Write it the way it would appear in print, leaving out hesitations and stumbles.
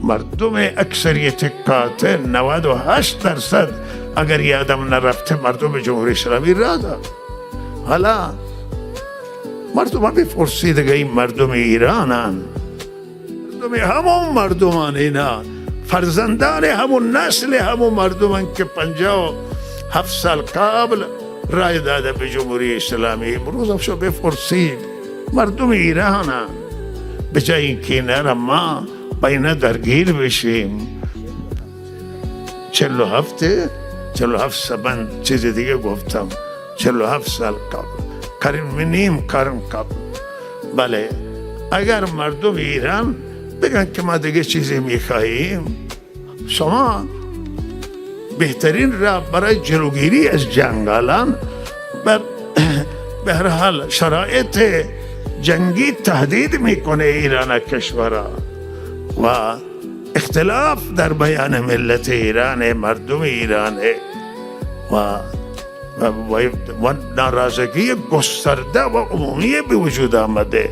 مردم اکثریت قاطع 98% اگر یادم نرفته مردم جمهوری اسلامی را داد. حالا مردم ها بپرسید اگر این مردم ایرانن، مردم همون مردمان، اینا فرزندان همون نسل همون مردمان که 57 سال قبل رای داده به جمهوری اسلامی. امروز افشو بپرسید مردم ایرانن. به جای اینکه نه ما با اینا درگیر بشیم. 47 سال من چیز دیگه گفتم، 47 سال قبل، نیم قرن قبل. بله اگر مردم ایران بگن که ما دیگه چیزی میخواهیم، شما بهترین راه برای جلوگیری از جنگ الان به هر حال شرایط جنگی تهدید میکنه ایران کشورا و اختلاف در بیان ملت ایران، مردم ایران و ناراضگی گسترده و عمومی به وجود آمده.